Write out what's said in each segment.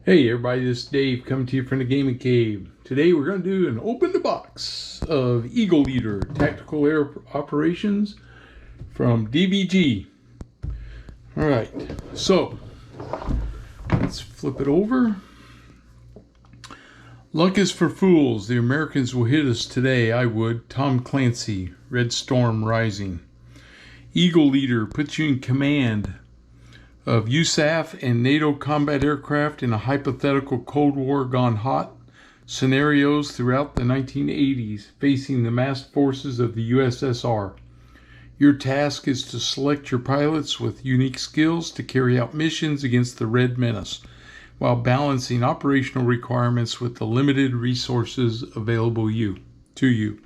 Hey everybody, this is Dave coming to you from the Gaming Cave. Today we're going to do an open the box of Eagle Eater Tactical Air Operations from DBG. Alright, so let's flip it over. Luck is for fools. The Americans will hit us today. I would. Tom Clancy, Red Storm Rising. Eagle Eater puts you in command of USAF and NATO combat aircraft in a hypothetical Cold War gone hot scenarios throughout the 1980s facing the massed forces of the USSR. Your task is to select your pilots with unique skills to carry out missions against the Red Menace while balancing operational requirements with the limited resources available to you.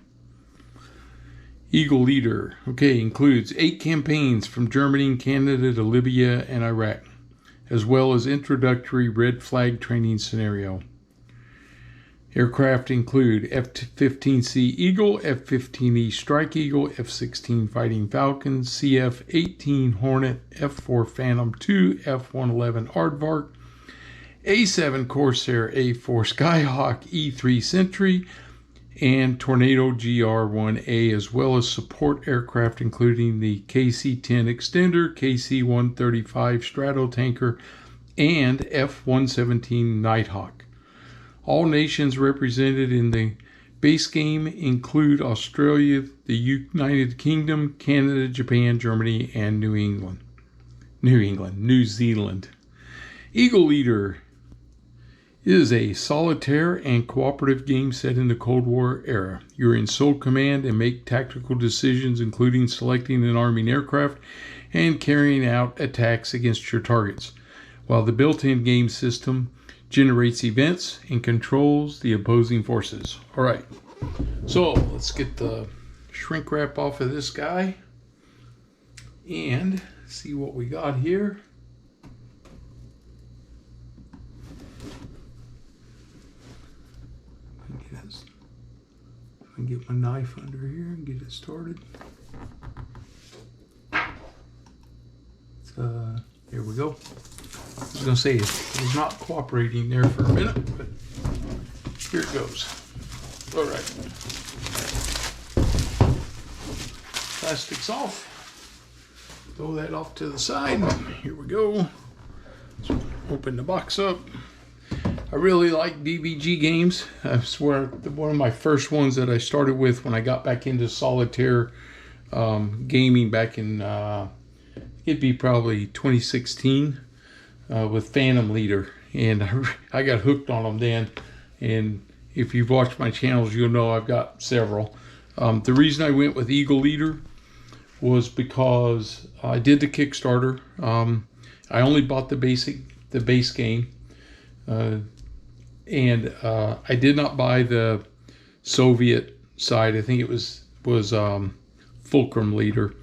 Eagle Eater, includes 8 campaigns from Germany and Canada to Libya and Iraq, as well as introductory red flag training scenario. Aircraft include F-15C Eagle, F-15E Strike Eagle, F-16 Fighting Falcon, CF-18 Hornet, F-4 Phantom II, F-111 Aardvark, A-7 Corsair, A-4 Skyhawk, E-3 Sentry, and Tornado GR-1A, as well as support aircraft including the KC-10 Extender, KC-135 Stratotanker, and F-117 Nighthawk. All nations represented in the base game include Australia, the United Kingdom, Canada, Japan, Germany, and New Zealand. Eagle Eater is a solitaire and cooperative game set in the Cold War era. You're in sole command and make tactical decisions, including selecting and arming aircraft and carrying out attacks against your targets, while the built-in game system generates events and controls the opposing forces. All right, so let's get the shrink wrap off of this guy and see what we got here. Get my knife under here and get it started. There we go. I was going to say it was not cooperating there for a minute, but here it goes. All right. Plastic's off. Throw that off to the side. Here we go. Let's open the box up. I really like DBG games. I swear, one of my first ones that I started with when I got back into solitaire gaming back in, it'd be probably 2016 with Phantom Leader. And I got hooked on them then. And if you've watched my channels, you'll know I've got several. The reason I went with Eagle Eater was because I did the Kickstarter. I only bought the base game. And I did not buy the Soviet side. I think it was Fulcrum Leader.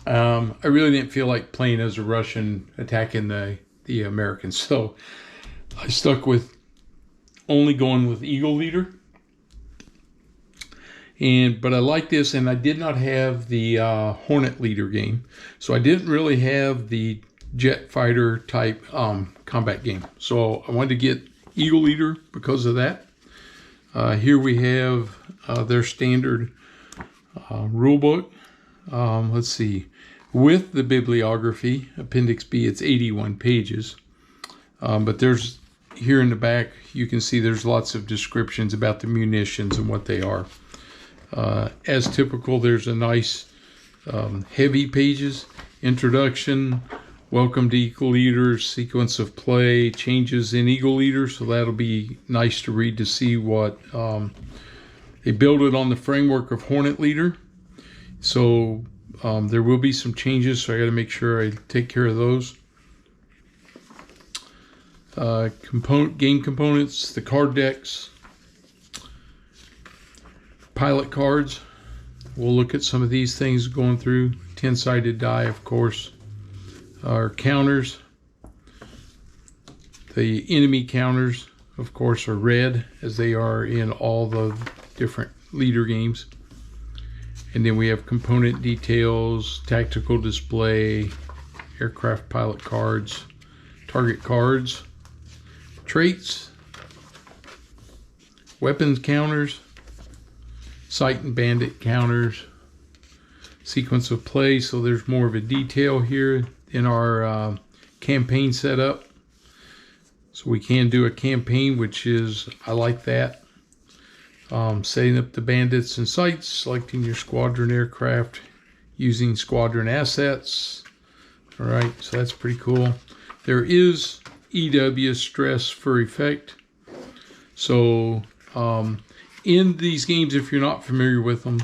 I really didn't feel like playing as a Russian attacking the Americans, so I stuck with only going with Eagle Leader. But I like this, and I did not have the Hornet Leader game, so I didn't really have the jet fighter type combat game. So I wanted to get Eagle Eater because of that. Here we have their standard rule book. Let's see. With the bibliography, Appendix B, it's 81 pages. But there's, here in the back, you can see there's lots of descriptions about the munitions and what they are. As typical, there's a nice heavy pages, introduction, welcome to Eagle Eater, sequence of play, changes in Eagle Eater, so that'll be nice to read to see what they build it on the framework of Hornet Leader. So there will be some changes, so I got to make sure I take care of those. Game components, the card decks, pilot cards. We'll look at some of these things going through. 10-sided die, of course. Our counters, the enemy counters, of course, are red, as they are in all the different leader games. And then we have component details, tactical display, aircraft pilot cards, target cards, traits, weapons counters, sight and bandit counters, sequence of play. So there's more of a detail here in our campaign setup. So we can do a campaign, which is, I like that. Setting up the bandits and sights, selecting your squadron aircraft, using squadron assets. All right, so that's pretty cool. There is EW stress for effect. So in these games, if you're not familiar with them,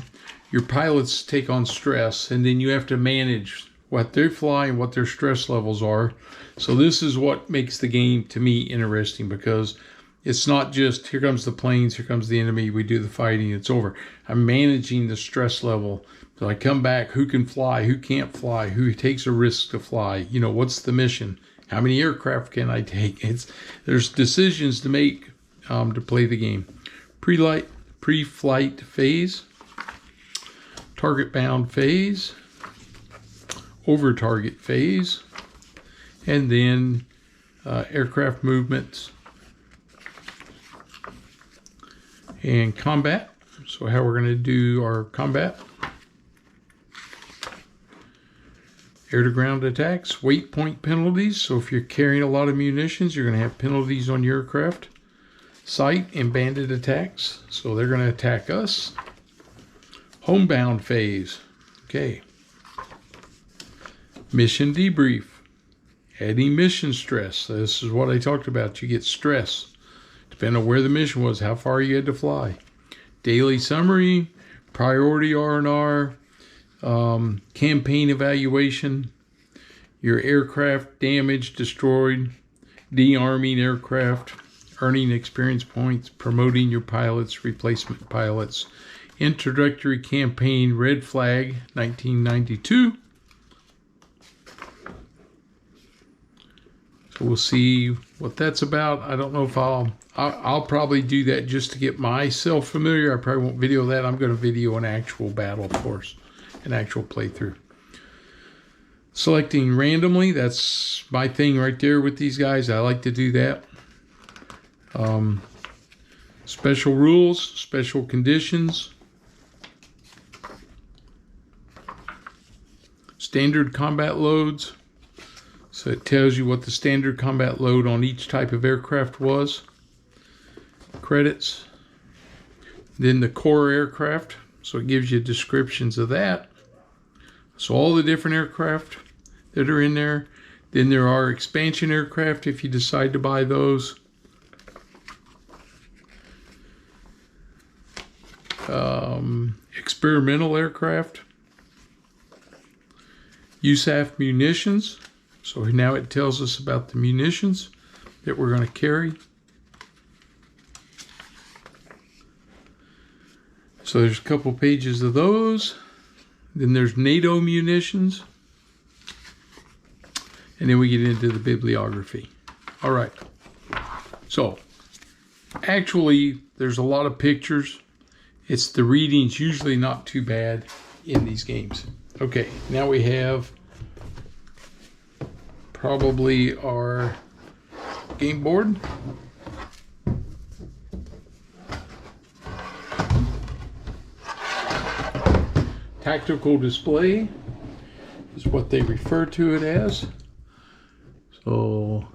your pilots take on stress, and then you have to manage what they're flying, what their stress levels are. So this is what makes the game, to me, interesting, because it's not just, here comes the planes, here comes the enemy, we do the fighting, it's over. I'm managing the stress level. So I come back, who can fly, who can't fly, who takes a risk to fly, you know, what's the mission, how many aircraft can I take? There's decisions to make to play the game. Pre-flight phase, target bound phase, over target phase, and then aircraft movements and combat. So how we're going to do our combat. Air to ground attacks, weight point penalties. So if you're carrying a lot of munitions, you're going to have penalties on your aircraft. Sight and bandit attacks. So they're going to attack us. Homebound phase. Okay. Mission debrief. Adding mission stress. This is what I talked about. You get stress. Depending on where the mission was, how far you had to fly. Daily summary. Priority R&R. Campaign evaluation, your aircraft damaged, destroyed, de-arming aircraft, earning experience points, promoting your pilots, replacement pilots, introductory campaign, red flag, 1992. So we'll see what that's about. I don't know if I'll probably do that just to get myself familiar. I probably won't video that. I'm going to video an actual battle, of course. An actual playthrough. Selecting randomly, that's my thing right there with these guys. I like to do that. Special rules, special conditions. Standard combat loads. So it tells you what the standard combat load on each type of aircraft was. Credits. Then the core aircraft. So it gives you descriptions of that. So all the different aircraft that are in there. Then there are expansion aircraft if you decide to buy those. Experimental aircraft. USAF munitions. So now it tells us about the munitions that we're going to carry. So there's a couple pages of those. Then there's NATO munitions. And then we get into the bibliography. All right. So actually, there's a lot of pictures. It's the reading's usually not too bad in these games. Okay, now we have probably our game board. Tactical display is what they refer to it as. So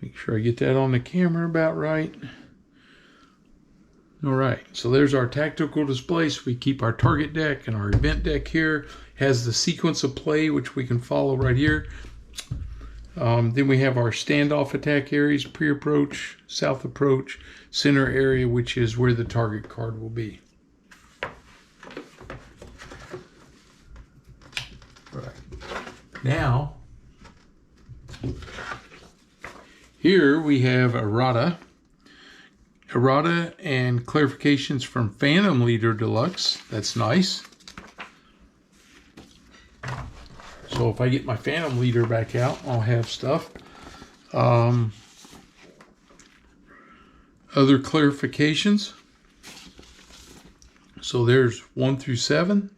make sure I get that on the camera about right. All right, so there's our tactical display. So we keep our target deck and our event deck here. Has the sequence of play, which we can follow right here. Then we have our standoff attack areas, pre-approach, south approach, center area, which is where the target card will be. All right. Now, here we have errata and clarifications from Phantom Leader Deluxe. That's nice. So if I get my Phantom Leader back out, I'll have stuff. Other clarifications. So there's 1 through 7.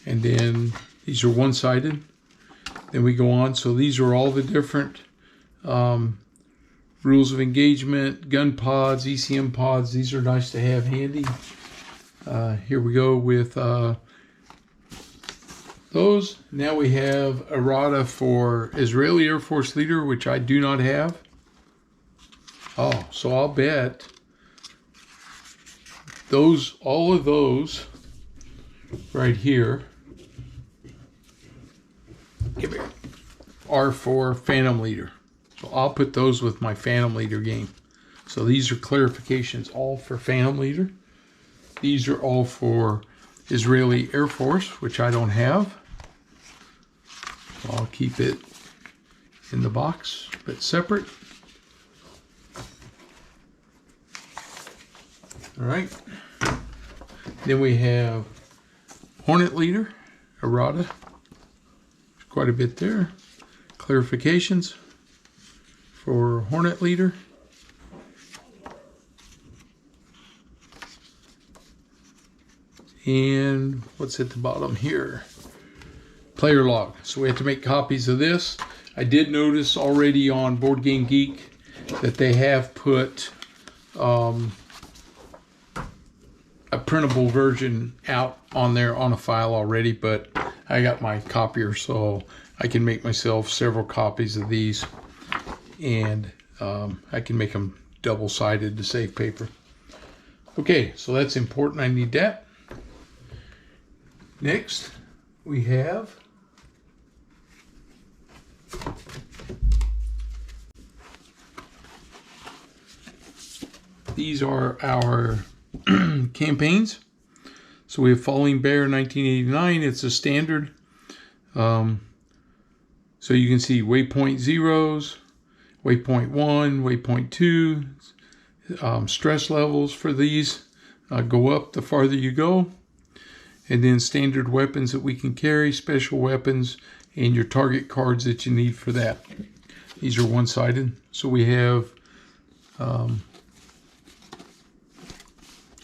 And then these are one-sided. Then we go on. So these are all the different rules of engagement, gun pods, ECM pods. These are nice to have handy. Here we go with those. Now we have errata for Israeli Air Force Leader, which I do not have. Oh, so I'll bet all of those right here are for Phantom Leader. So I'll put those with my Phantom Leader game. So these are clarifications all for Phantom Leader. These are all for Israeli Air Force, which I don't have. So I'll keep it in the box, but separate. All right. Then we have Hornet Leader, errata. Quite a bit there. Clarifications for Hornet Leader. And what's at the bottom here? Player log. So we have to make copies of this. I did notice already on Board Game Geek that they have put a printable version out on there on a file already, but I got my copier, so I can make myself several copies of these, and I can make them double-sided to save paper. Okay, so that's important. I need that. Next, we have these are our campaigns. So we have Falling Bear 1989. It's a standard. So you can see waypoint zeros, waypoint 1, waypoint 2. Stress levels for these go up the farther you go. And then standard weapons that we can carry, special weapons, and your target cards that you need for that. These are one-sided. So we have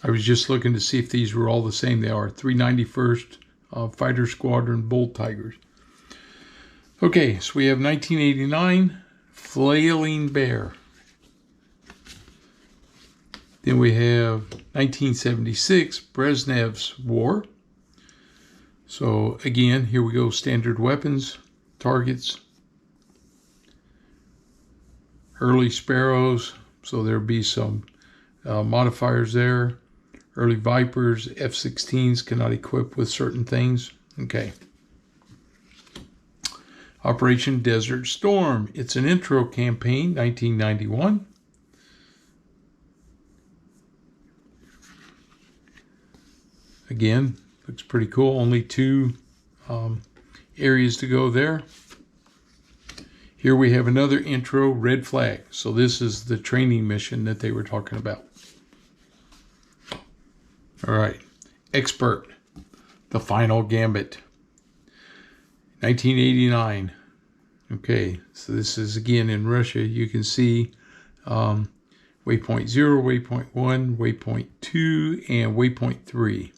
I was just looking to see if these were all the same. They are. 391st Fighter Squadron Bolt Tigers. Okay, so we have 1989 Flailing Bear. Then we have 1976 Brezhnev's War. So again, here we go. Standard weapons, targets, early Sparrows. So there'll be some modifiers there. Early Vipers, F-16s cannot equip with certain things. Okay. Operation Desert Storm. It's an intro campaign, 1991. Again, looks pretty cool. Only 2 areas to go there. Here we have another intro, Red Flag. So this is the training mission that they were talking about. All right, Expert, The Final Gambit, 1989. Okay, so this is again in Russia. You can see waypoint 0, waypoint 1, waypoint 2, and waypoint 3.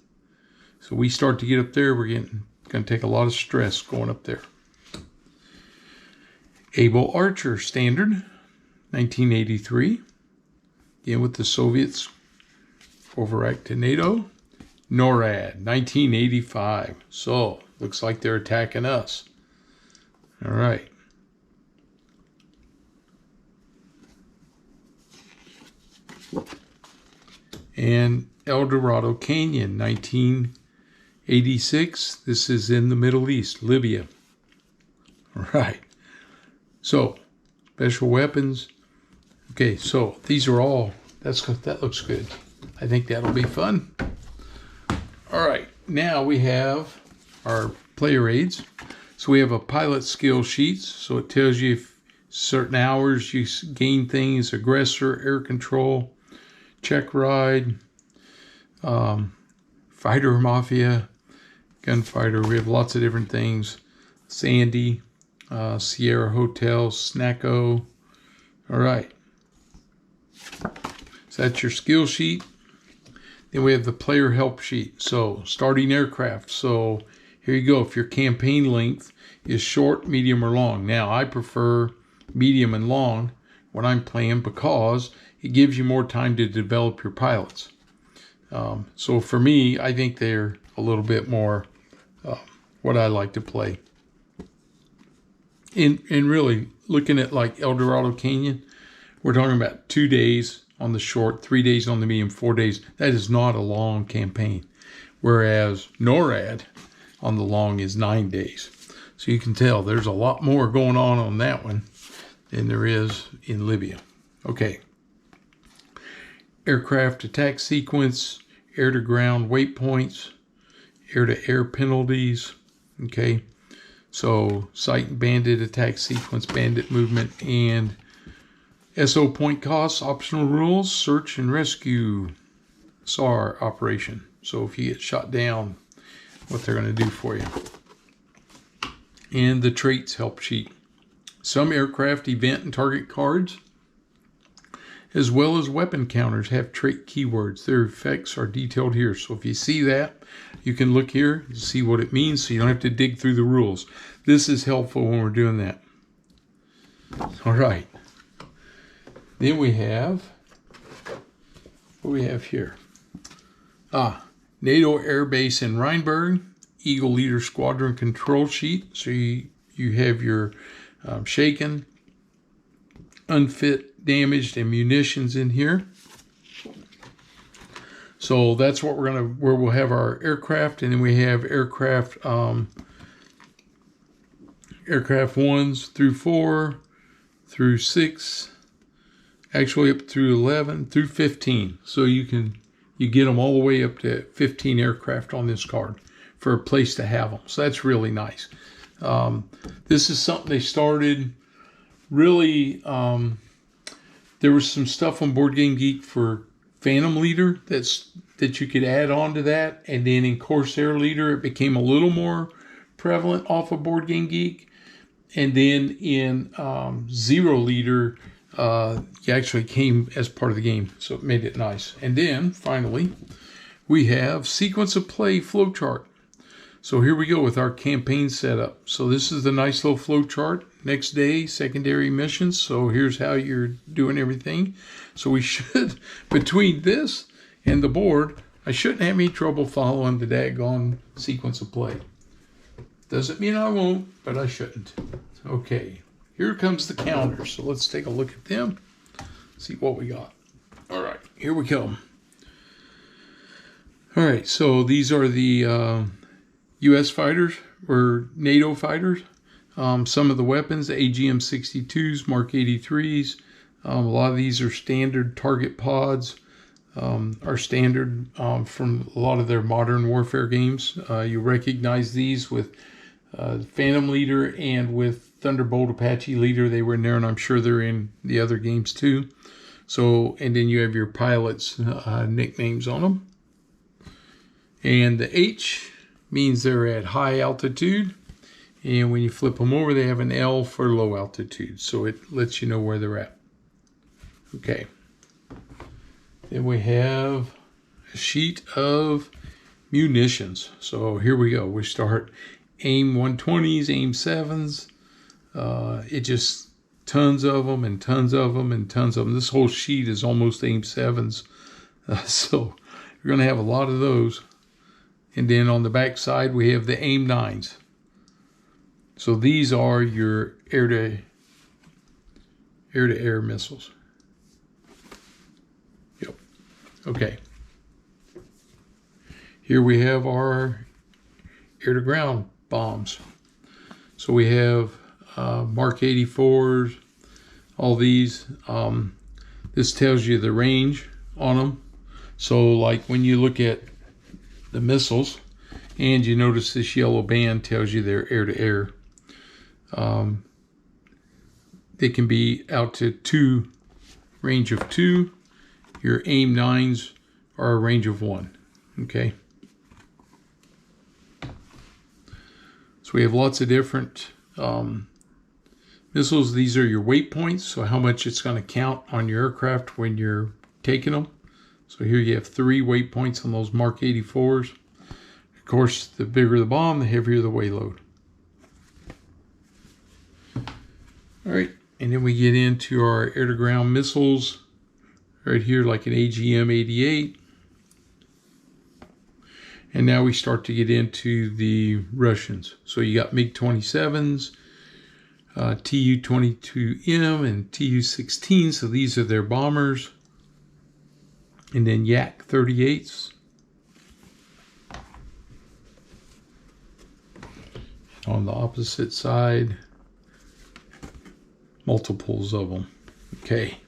So we start to get up there. We're going to take a lot of stress going up there. Able Archer Standard, 1983. Again with the Soviets. Overact to NATO. NORAD, 1985. So, looks like they're attacking us. All right. And El Dorado Canyon, 1986. This is in the Middle East, Libya. All right. So, special weapons. Okay, so these are all, that looks good. I think that'll be fun. All right, now we have our player aids. So we have a pilot skill sheet. So it tells you if certain hours you gain things, aggressor, air control, check ride, fighter mafia, gunfighter. We have lots of different things. Sandy, Sierra Hotel, Snacko. All right. So that's your skill sheet. Then we have the player help sheet. So starting aircraft. So here you go. If your campaign length is short, medium, or long. Now, I prefer medium and long when I'm playing because it gives you more time to develop your pilots. So for me, I think they're a little bit more what I like to play. And really, looking at like El Dorado Canyon, we're talking about 2 days on the short, 3 days on the medium, 4 days. That is not a long campaign. Whereas NORAD on the long is 9 days. So you can tell there's a lot more going on that one than there is in Libya. Okay. Aircraft attack sequence, air-to-ground waypoints, air-to-air penalties. Okay. So sight and bandit attack sequence, bandit movement, and SO point costs, optional rules, search and rescue, SAR operation. So if you get shot down, what they're going to do for you. And the traits help sheet. Some aircraft event and target cards, as well as weapon counters, have trait keywords. Their effects are detailed here. So if you see that, you can look here and see what it means so you don't have to dig through the rules. This is helpful when we're doing that. All right. Then we have, what do we have here? NATO Air Base in Rheinberg, Eagle Leader Squadron control sheet. So you have your shaken, unfit, damaged, and munitions in here. So that's what where we'll have our aircraft, and then we have aircraft 1s through 4 through 6, actually up through 11 through 15. So you get them all the way up to 15 aircraft on this card for a place to have them. So that's really nice. This is something they started really. There was some stuff on Board Game Geek for Phantom Leader that you could add on to that, and then in Corsair Leader it became a little more prevalent off of Board Game Geek, and then in Zero Leader you actually came as part of the game, so it made it nice. And then finally we have sequence of play flowchart. So here we go with our campaign setup. So this is the nice little flow chart. Next day, secondary missions. So here's how you're doing everything. So we should, between this and the board, I shouldn't have any trouble following the daggone sequence of play. Doesn't mean I won't, but I shouldn't. Okay, here comes the counter. So let's take a look at them, see what we got. All right, here we come. All right, so these are the U.S. fighters or NATO fighters. Some of the weapons, the AGM-62s, Mark 83s. A lot of these are standard target pods, are standard from a lot of their modern warfare games. You recognize these with Phantom Leader and with Thunderbolt Apache Leader. They were in there, and I'm sure they're in the other games too. So, and then you have your pilots' nicknames on them. And the H means they're at high altitude, and when you flip them over they have an L for low altitude, so it lets you know where they're at. Okay, then we have a sheet of munitions. So here we go. We start AIM 120s, AIM 7s. It just tons of them and tons of them and tons of them. This whole sheet is almost AIM 7s, so you're going to have a lot of those. And then on the back side, we have the AIM 9s. So these are your air-to-air missiles. Yep. Okay. Here we have our air-to-ground bombs. So we have Mark 84s, all these. This tells you the range on them. So like when you look at the missiles, and you notice this yellow band tells you they're air-to-air. They can be out to 2, range of 2. Your AIM 9s are a range of 1. Okay. So we have lots of different missiles. These are your weight points, so how much it's going to count on your aircraft when you're taking them. So here you have 3 weight points on those Mark 84s. course, the bigger the bomb, the heavier the wayload. All right, and then we get into our air-to-ground missiles right here, like an AGM-88. And now we start to get into the Russians. So you got MiG-27s, Tu-22M, and Tu-16. So these are their bombers. And then Yak-38s. On the opposite side, multiples of them. Okay.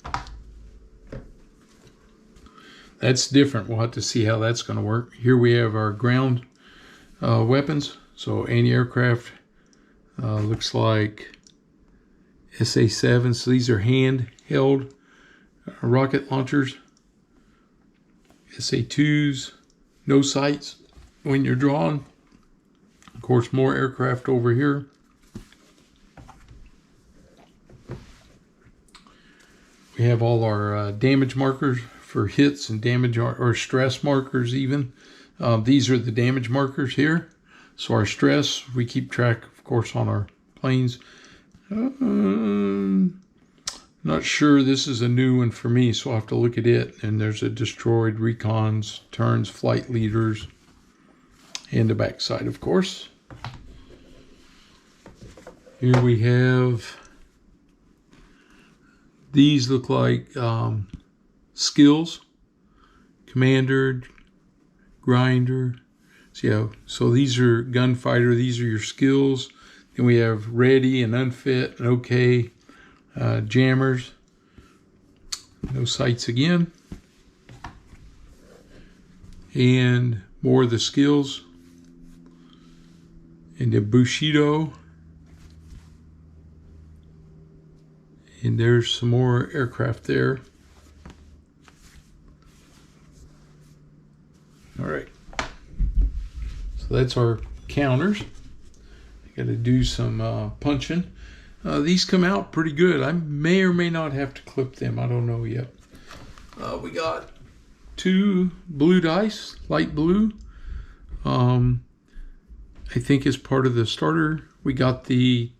That's different. We'll have to see how that's going to work. Here we have our ground weapons. So anti-aircraft looks like SA-7. So these are handheld rocket launchers. SA-2s, no sights when you're drawn. Of course, more aircraft over here. We have all our damage markers for hits and damage or stress markers even. These are the damage markers here. So our stress, we keep track, of course, on our planes. Not sure, this is a new one for me, so I'll have to look at it. And there's a destroyed, recons, turns, flight leaders, and the backside, of course. Here we have, these look like skills, commander, grinder. So these are gunfighter, these are your skills. Then we have ready and unfit and okay, jammers, no sights again. And more of the skills. And the Bushido. And there's some more aircraft there. All right. So that's our counters. I got to do some punching. These come out pretty good. I may or may not have to clip them. I don't know yet. We got 2 blue dice, light blue. I think as part of the starter, we got the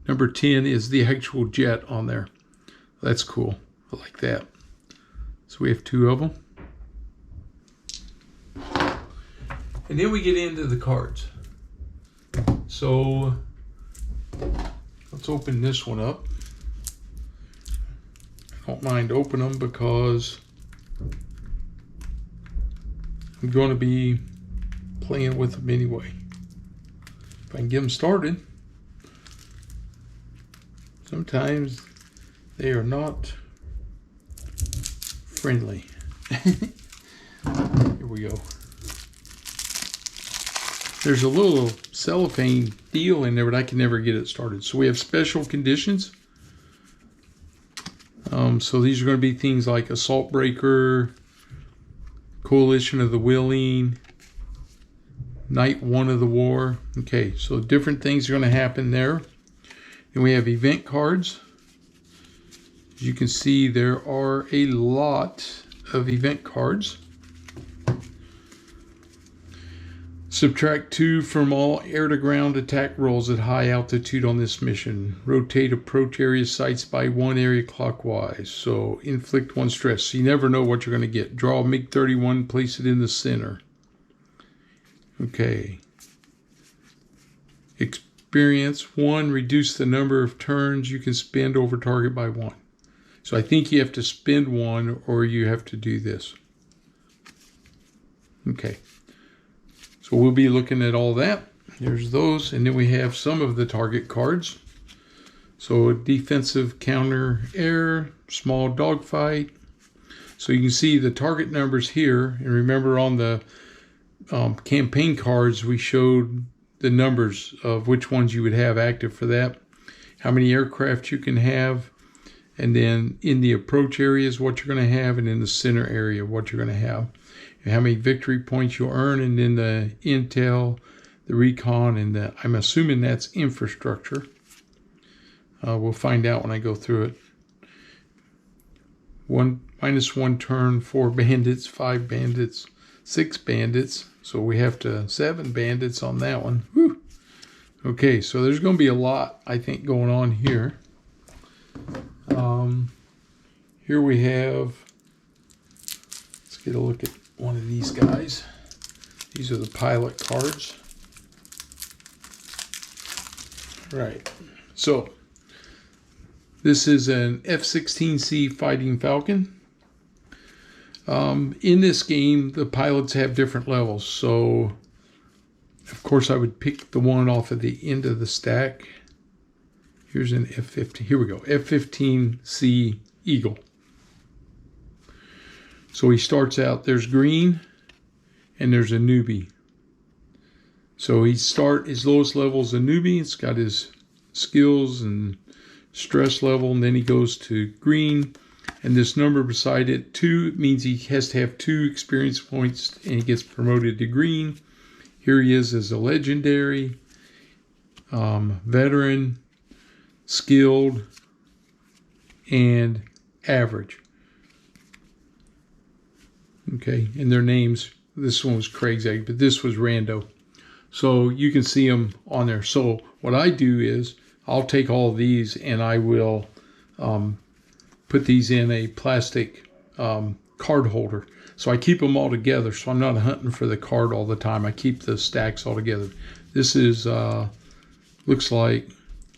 number 10 is the actual jet on there. That's cool. I like that. So we have 2 of them. And then we get into the cards. So let's open this one up. I don't mind opening them because I'm going to be playing with them anyway. If I can get them started. Sometimes they are not friendly. Here we go. There's a little cellophane deal in there, but I can never get it started. So we have special conditions. So these are going to be things like Assault Breaker, Coalition of the Willing, Night 1 of the War. Okay, so different things are going to happen there. And we have event cards. As you can see, there are a lot of event cards. Subtract 2 from all air-to-ground attack rolls at high altitude on this mission. Rotate approach area sights by 1 area clockwise. So inflict 1 stress. So you never know what you're going to get. Draw MiG-31, place it in the center. Okay. Experience 1, reduce the number of turns you can spend over target by 1. So I think you have to spend 1 or you have to do this. Okay. So we'll be looking at all that. There's those. And then we have some of the target cards. So defensive counter air, small dogfight. So you can see the target numbers here. And remember on the campaign cards, we showed the numbers of which ones you would have active for that. How many aircraft you can have. And then in the approach areas, what you're going to have. And in the center area, what you're going to have. How many victory points you'll earn, and then the intel, the recon, and the, I'm assuming that's infrastructure. We'll find out when I go through it. -1 turn, 4 bandits, 5 bandits, 6 bandits. So we have to 7 bandits on that one. Whew. Okay, so there's going to be a lot, I think, going on here. Here we have, let's get a look at one of these guys. These are the pilot cards. Right, so this is an F-16C Fighting Falcon. In this game, the pilots have different levels, so of course I would pick the one off of the end of the stack. Here's an F-15, here we go, F-15C Eagle. So he starts out, there's green, and there's a newbie. So his lowest level is a newbie. It's got his skills and stress level, and then he goes to green, and this number beside it, 2, means he has to have 2 experience points, and he gets promoted to green. Here he is as a legendary, veteran, skilled, and average. Okay, and their names, this one was Craig's Egg, but this was Rando. So you can see them on there. So what I do is I'll take all of these and I will put these in a plastic card holder. So I keep them all together, so I'm not hunting for the card all the time. I keep the stacks all together. This is, looks like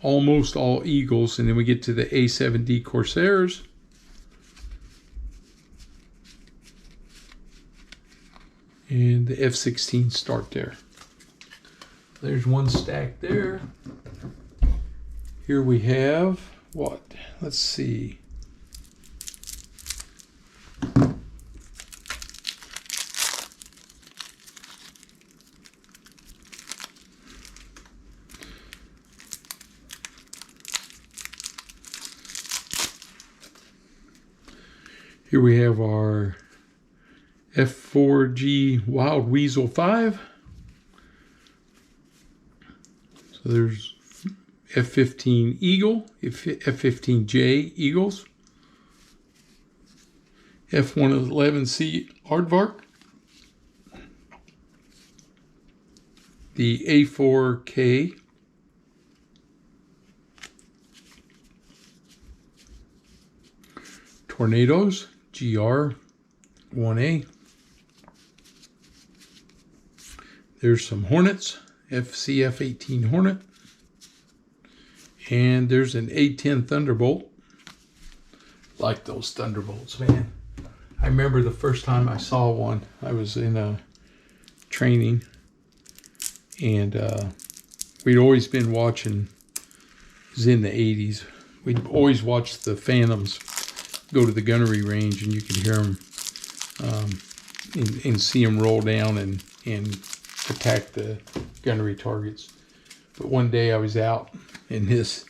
almost all Eagles, and then we get to the A7D Corsairs. And the F-16 start there. There's one stack there. Here we have what? Let's see. Here we have our F4G Wild Weasel 5. So there's F-15 Eagle, F-15J Eagles, F-111C Aardvark, the A4K, Tornadoes, GR-1A. There's some Hornets, FCF-18 Hornet. And there's an A-10 Thunderbolt. Like those Thunderbolts, man. I remember the first time I saw one, I was in a training. And we'd always been watching, it was in the 80s. We'd always watch the Phantoms go to the gunnery range, and you could hear them and see them roll down and attack the gunnery targets. But one day I was out and this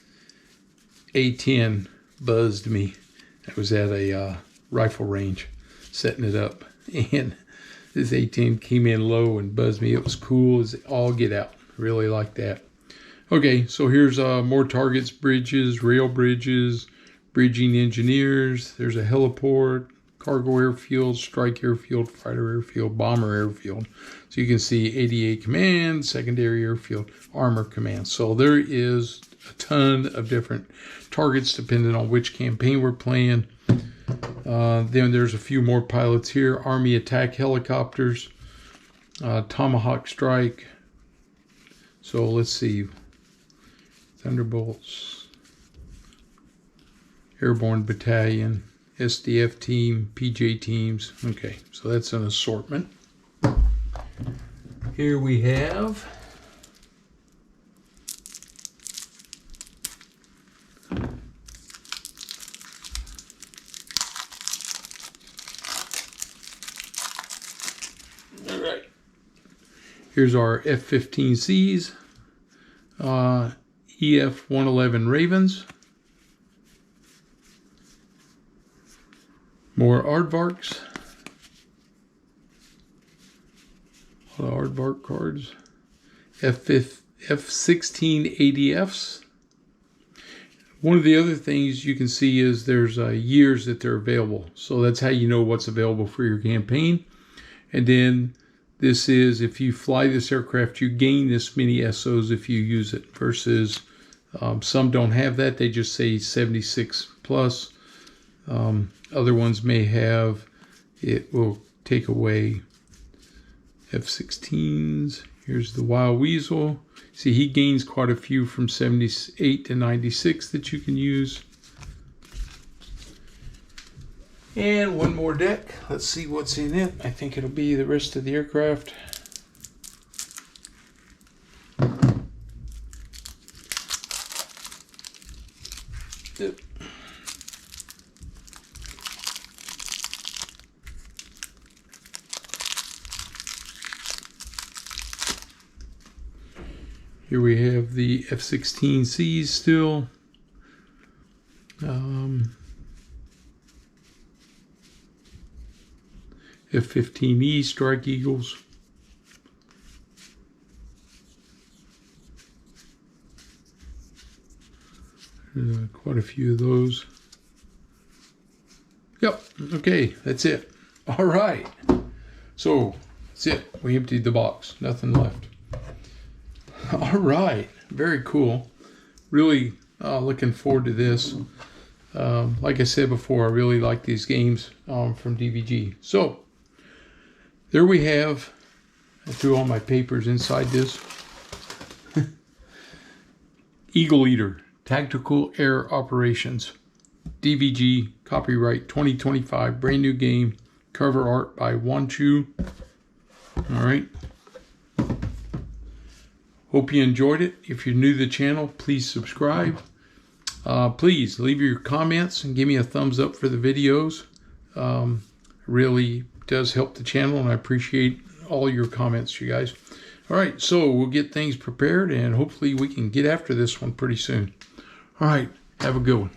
A-10 buzzed me. I was at a rifle range setting it up, and this A-10 came in low and buzzed me. It was cool as all get out. Really like that. Okay, so here's more targets, bridges, rail bridges, bridging engineers. There's a heliport, cargo airfield, strike airfield, fighter airfield, bomber airfield. So you can see ADA command, secondary airfield, armor command. So there is a ton of different targets depending on which campaign we're playing. Then there's a few more pilots here. Army attack helicopters, Tomahawk strike. So let's see. Thunderbolts, Airborne Battalion, SDF team, PJ teams. Okay, so that's an assortment. Here we have all right. Here's our F-15Cs, EF-111 Ravens, more Aardvarks, a lot of Aardvark cards, F-16 ADFs. One of the other things you can see is there's years that they're available. So that's how you know what's available for your campaign. And then this is, if you fly this aircraft, you gain this many SOs if you use it, versus some don't have that. They just say 76 plus. Other ones may have, it will take away F-16s. Here's the Wild Weasel. See, he gains quite a few from 78 to 96 that you can use. And one more deck. Let's see what's in it. I think it'll be the rest of the aircraft. Yep. Here we have the F-16Cs still. F-15E Strike Eagles. Quite a few of those. Yep, okay, that's it. All right. So, that's it. We emptied the box. Nothing left. All right, very cool. Really looking forward to this. Like I said before, I really like these games from DVG. So, there we have. I threw all my papers inside this. Eagle Eater, Tactical Air Operations. DVG, copyright 2025, brand new game. Cover art by Wanchu. All right. Hope you enjoyed it. If you're new to the channel, please subscribe. Please leave your comments and give me a thumbs up for the videos. Really does help the channel, and I appreciate all your comments, you guys. All right, so we'll get things prepared, and hopefully we can get after this one pretty soon. All right, have a good one.